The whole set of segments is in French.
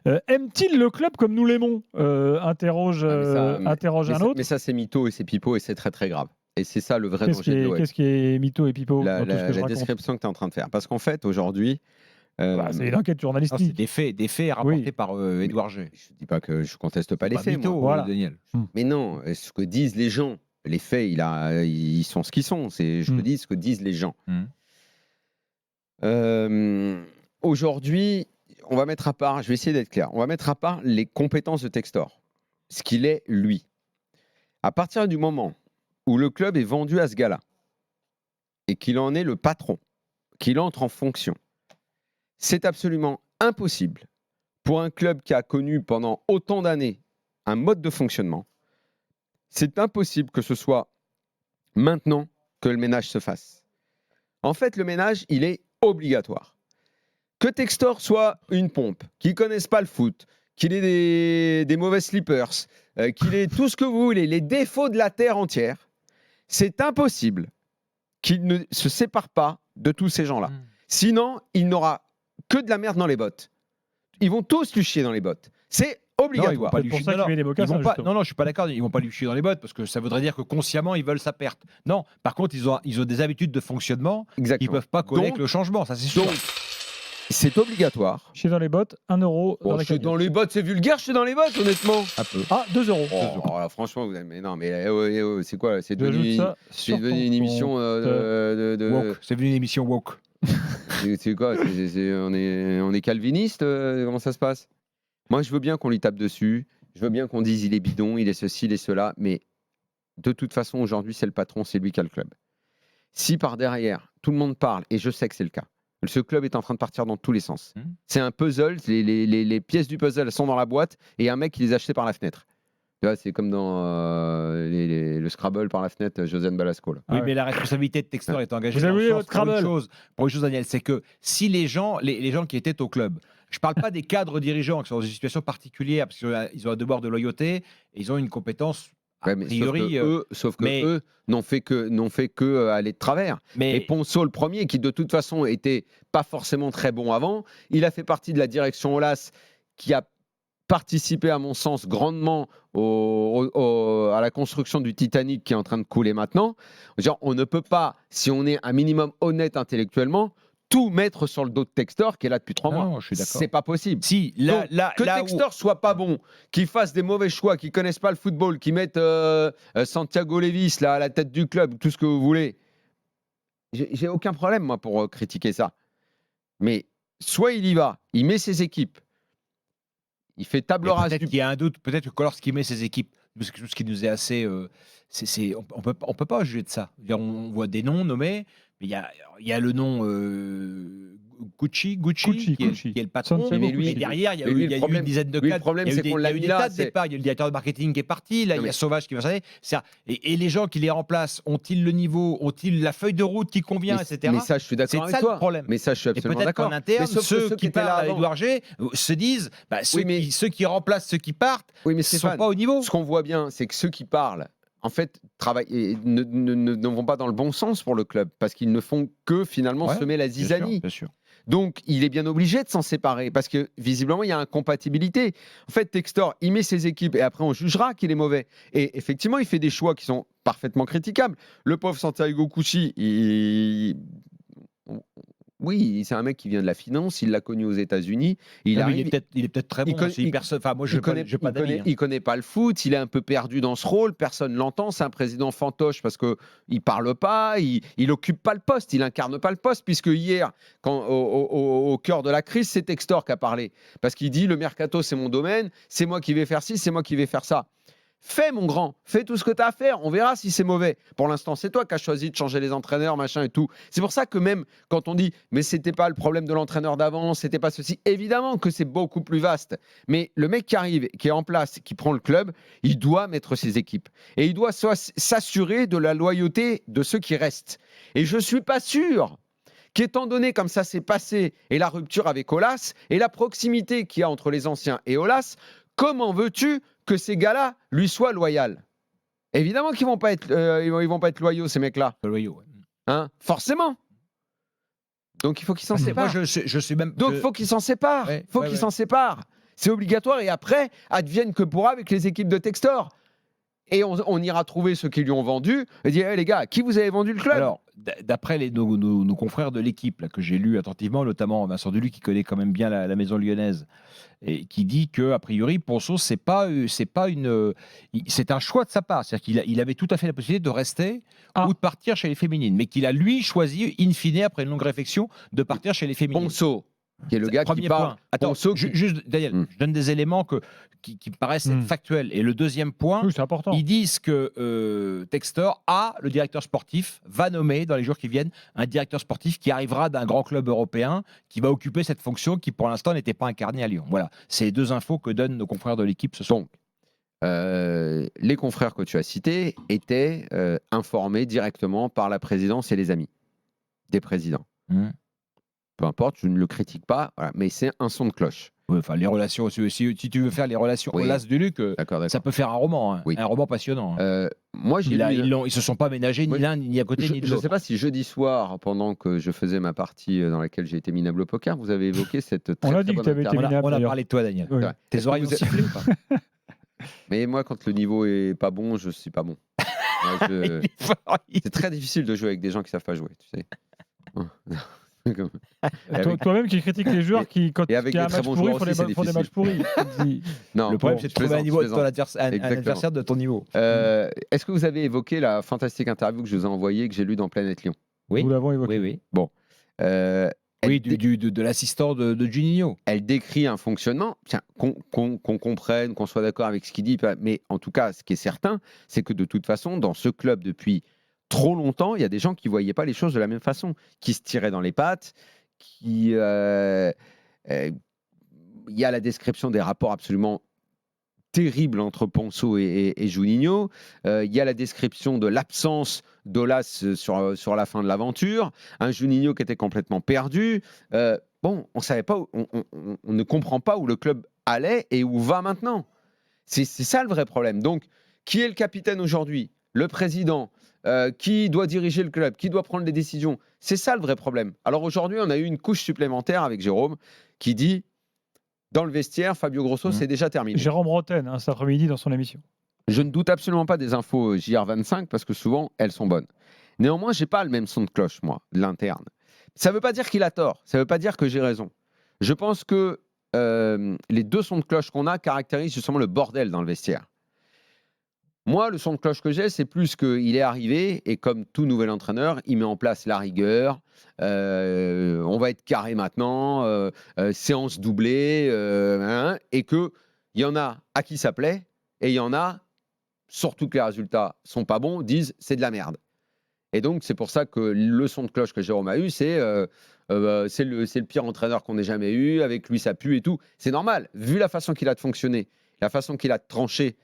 Aime-t-il le club comme nous l'aimons interroge un autre. Mais ça, c'est mytho et c'est pipeau et c'est très très grave. Et c'est ça le vrai danger de l'OM. Qu'est-ce qui est mytho et pipeau dans tout ce que je La raconte description que tu es en train de faire. Parce qu'en fait, aujourd'hui. C'est une enquête journalistique. C'est des faits rapportés par Édouard G. Je ne dis pas que je conteste pas les faits. Mytho, voilà. Daniel. Mais non, ce que disent les gens, les faits, ils sont ce qu'ils sont. Je te dis ce que disent les gens. Aujourd'hui, on va mettre à part, je vais essayer d'être clair, on va mettre à part les compétences de Textor, ce qu'il est lui. À partir du moment où le club est vendu à ce gars-là et qu'il en est le patron, qu'il entre en fonction, c'est absolument impossible pour un club qui a connu pendant autant d'années un mode de fonctionnement. C'est impossible que ce soit maintenant que le ménage se fasse. En fait, le ménage, il est obligatoire. Que Textor soit une pompe, qu'il ne connaisse pas le foot, qu'il ait des mauvais slippers, qu'il ait tout ce que vous voulez, les défauts de la terre entière, c'est impossible qu'il ne se sépare pas de tous ces gens-là. Sinon, il n'aura que de la merde dans les bottes. Ils vont tous lui chier dans les bottes. C'est obligatoire. C'est pour ça qu'il met des mocassins, non, je suis pas d'accord. Ils vont pas lui chier dans les bottes parce que ça voudrait dire que consciemment ils veulent sa perte. Non, par contre ils ont des habitudes de fonctionnement qui peuvent pas coller avec le changement. Ça c'est sûr. Donc, c'est obligatoire. Chier dans les bottes, 1 euro. Chier dans les bottes, c'est vulgaire. Chier dans les bottes, honnêtement. Un peu. Ah, 2 euros. Alors, franchement, mais non, mais c'est quoi? C'est devenu une émission woke. C'est devenu une émission woke. C'est quoi? On est calviniste? Comment ça se passe? Moi, je veux bien qu'on lui tape dessus. Je veux bien qu'on dise il est bidon, il est ceci, il est cela. Mais de toute façon, aujourd'hui, c'est le patron, c'est lui qui a le club. Si par derrière, tout le monde parle, et je sais que c'est le cas, ce club est en train de partir dans tous les sens. C'est un puzzle, les pièces du puzzle sont dans la boîte et un mec qui les a achetées par la fenêtre. C'est comme dans le Scrabble par la fenêtre, Josiane Balasco. Là. Oui, mais la responsabilité de Textor est engagée Vous avez vu votre Scrabble pour une chose, Daniel, c'est que si les gens qui étaient au club, je ne parle pas des cadres dirigeants qui sont dans une situation particulière parce qu'ils ont un devoir de loyauté et ils ont une compétence a priori. Sauf que eux n'ont fait que aller de travers. Et Ponceau, le premier, qui de toute façon était pas forcément très bon avant, il a fait partie de la direction Aulas qui a participé, à mon sens, grandement à la construction du Titanic qui est en train de couler maintenant. Genre, on ne peut pas, si on est un minimum honnête intellectuellement, tout mettre sur le dos de Textor qui est là depuis 3 mois. Non, je suis d'accord. C'est pas possible. Si, que Textor soit pas bon, qu'il fasse des mauvais choix, qu'il connaisse pas le football, qu'il mette Santiago Levis là, à la tête du club, tout ce que vous voulez. J'ai aucun problème, moi, pour critiquer ça. Mais soit il y va, il met ses équipes, il fait table rase. Peut-être qu'il y a un doute, peut-être que lorsqu'il met ses équipes, parce que ce qui nous est assez. On peut pas juger de ça. On voit des noms nommés, mais il y a le nom Gucci qui est le patron. Mais lui, derrière, il y a eu une dizaine de cas. Le problème, c'est qu'on l'a mis là. Il y a eu le directeur de marketing qui est parti, là, il y a Sauvage qui va s'arrêter. Et les gens qui les remplacent, ont-ils le niveau, ont-ils la feuille de route qui convient, etc. Mais ça, je suis d'accord avec toi. C'est ça le problème. Mais ça, je suis absolument d'accord. Et peut-être qu'en interne, ceux qui parlent à Édouard G se disent, ceux qui remplacent ceux qui partent ne sont pas au niveau. Ce qu'on voit bien, c'est que ceux qui parlent, en fait, ne vont pas dans le bon sens pour le club, parce qu'ils ne font que finalement semer la zizanie. Bien sûr. Donc, il est bien obligé de s'en séparer, parce que visiblement, il y a incompatibilité. En fait, Textor, il met ses équipes, et après, on jugera qu'il est mauvais. Et effectivement, il fait des choix qui sont parfaitement critiquables. Le pauvre Santiago Cucci, oui, c'est un mec qui vient de la finance, il l'a connu aux États-Unis. Il est peut-être très bon. Il connaît pas le foot, il est un peu perdu dans ce rôle, personne l'entend. C'est un président fantoche parce que il parle pas, il occupe pas le poste, il incarne pas le poste. Puisque hier, au cœur de la crise, c'est Textor qui a parlé parce qu'il dit le mercato c'est mon domaine, c'est moi qui vais faire ci, c'est moi qui vais faire ça. Fais, mon grand, fais tout ce que tu as à faire. On verra si c'est mauvais. Pour l'instant, c'est toi qui as choisi de changer les entraîneurs, machin et tout. C'est pour ça que même quand on dit mais c'était pas le problème de l'entraîneur d'avant, c'était pas ceci. Évidemment que c'est beaucoup plus vaste. Mais le mec qui arrive, qui est en place, qui prend le club, il doit mettre ses équipes. Et il doit s'assurer de la loyauté de ceux qui restent. Et je suis pas sûr qu'étant donné comme ça s'est passé et la rupture avec Aulas et la proximité qu'il y a entre les anciens et Aulas, comment veux-tu que ces gars-là lui soient loyaux? Évidemment qu'ils vont pas être, ils vont pas être loyaux, ces mecs-là. Loyaux. Hein? Forcément. Donc il faut qu'ils s'en séparent. Moi, je suis même. Donc faut qu'ils s'en séparent. Faut qu'ils s'en séparent. C'est obligatoire. Et après, advienne que pourra avec les équipes de Textor. Et on ira trouver ceux qui lui ont vendu et dire, hey, les gars, à qui vous avez vendu le club? Alors, d'après nos confrères de l'équipe, là, que j'ai lu attentivement, notamment Vincent Deluc, qui connaît quand même bien la maison lyonnaise, et qui dit que a priori, Ponceau, c'est un choix de sa part. C'est-à-dire qu'il avait tout à fait la possibilité de rester ou de partir chez les féminines, mais qu'il a lui choisi, in fine, après une longue réflexion, de partir chez les féminines. Ponceau, qui est le gars qui parle. Attends, Ponceau, juste, Daniel, je donne des éléments qui me paraissent être factuels. Et le deuxième point, c'est important. Ils disent que Textor le directeur sportif, va nommer dans les jours qui viennent un directeur sportif qui arrivera d'un grand club européen, qui va occuper cette fonction qui pour l'instant n'était pas incarnée à Lyon. Voilà, c'est les deux infos que donnent nos confrères de l'équipe ce soir. Donc, les confrères que tu as cités étaient informés directement par la présidence et les amis des présidents. Peu importe, je ne le critique pas, voilà, mais c'est un son de cloche. Ouais, enfin, les relations, si tu veux faire les relations au Las du Luc, ça peut faire un roman, hein, un roman passionnant. Moi, ils se sont pas ménagés ni l'un ni à côté ni de l'autre. Je ne sais pas si jeudi soir, pendant que je faisais ma partie dans laquelle j'ai été minable au poker, vous avez évoqué cette on a dit que tu avais été minable. On a parlé de toi, Daniel. Oui. Tes oreilles ont sifflé ou pas? Mais moi, quand le niveau est pas bon, je suis pas bon. C'est très difficile de jouer avec des gens qui savent pas jouer, tu sais. Toi-même qui critique les joueurs qui, quand il y a un match pourri, font des matchs pourris. Non, le problème, c'est de trouver un niveau de ton adversaire de ton niveau. Est-ce que vous avez évoqué la fantastique interview que je vous ai envoyée, que j'ai lue dans Planète Lyon? Oui, nous l'avons évoqué. Oui. Bon. De l'assistant de Juninho. Elle décrit un fonctionnement, qu'on comprenne, qu'on soit d'accord avec ce qu'il dit, mais en tout cas, ce qui est certain, c'est que de toute façon, dans ce club, depuis trop longtemps, il y a des gens qui ne voyaient pas les choses de la même façon, qui se tiraient dans les pattes, il y a la description des rapports absolument terribles entre Ponceau et Juninho, il y a la description de l'absence d'Olas sur la fin de l'aventure, un Juninho qui était complètement perdu. On savait pas on ne comprend pas où le club allait et où va maintenant. C'est ça le vrai problème. Donc, qui est le capitaine aujourd'hui? Le président, qui doit diriger le club, qui doit prendre les décisions. C'est ça le vrai problème. Alors aujourd'hui, on a eu une couche supplémentaire avec Jérôme qui dit, dans le vestiaire, Fabio Grosso, c'est déjà terminé. Jérôme Roten, cet après-midi dans son émission. Je ne doute absolument pas des infos JR25 parce que souvent, elles sont bonnes. Néanmoins, je n'ai pas le même son de cloche, moi, de l'interne. Ça ne veut pas dire qu'il a tort. Ça ne veut pas dire que j'ai raison. Je pense que les deux sons de cloche qu'on a caractérisent justement le bordel dans le vestiaire. Moi, le son de cloche que j'ai, c'est plus qu'il est arrivé et comme tout nouvel entraîneur, il met en place la rigueur. On va être carré maintenant, séance doublée, et qu'il y en a à qui ça plaît et il y en a, surtout que les résultats sont pas bons, disent c'est de la merde. Et donc, c'est pour ça que le son de cloche que Jérôme a eu, c'est le pire entraîneur qu'on ait jamais eu, avec lui ça pue et tout. C'est normal, vu la façon qu'il a de fonctionner, la façon qu'il a de trancher,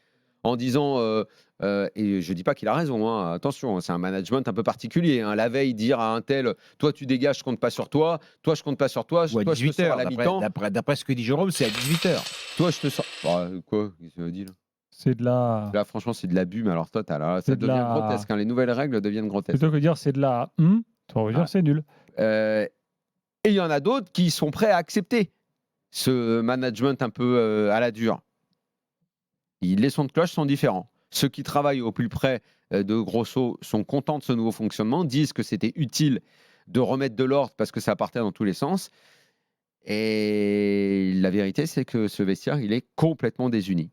en disant, et je ne dis pas qu'il a raison, hein, attention, c'est un management un peu particulier. Hein, la veille, dire à un tel, toi tu dégages, je ne compte pas sur toi, toi je ne compte pas sur toi, ou à toi je te sors à la mi-temps. D'après ce que dit Jérôme, c'est à 18h. Toi je te sors. Quoi? Qu'est-ce que tu dit là? C'est de la. Là, franchement, c'est de l'abus, mais alors total. Là, ça devient grotesque. Hein, les nouvelles règles deviennent grotesques. Plutôt que de dire c'est de la. Tu vas dire c'est nul. Et il y en a d'autres qui sont prêts à accepter ce management un peu à la dure. Les sons de cloche sont différents. Ceux qui travaillent au plus près de Grosso sont contents de ce nouveau fonctionnement, disent que c'était utile de remettre de l'ordre parce que ça partait dans tous les sens. Et la vérité, c'est que ce vestiaire, il est complètement désuni.